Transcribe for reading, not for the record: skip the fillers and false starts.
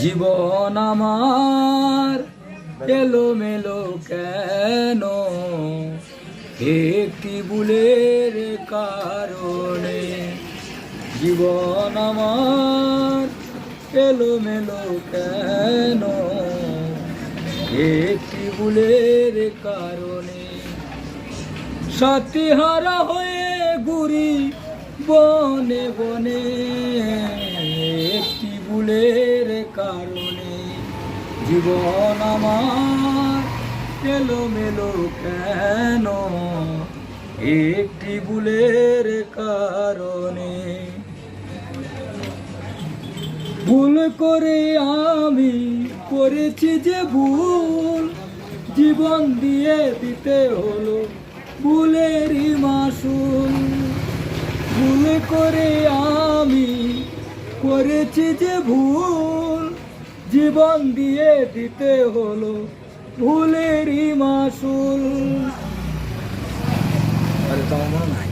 জীবন আমার এলোমেলো কেন, একটি ভুলের কারণে। জীবন আমার এলোমেলো কেন, একটি ভুলের কারণে। সাথীহারা হয়ে ঘুরি বনে বনে, একটি ভুলের কারণে। জীবন আমার এলোমেলো কেন, একটি ভুলের কারণে। ভুল করে আমি করেছি যে ভুল, জীবন দিয়ে দিতে হলো ভুলেরই মাসুল। ভুল করে আমি করেছি যে ভুল, জীবন দিয়ে দিতে হলো ভুলেরই মাসুল। আরে তো আমার নাই।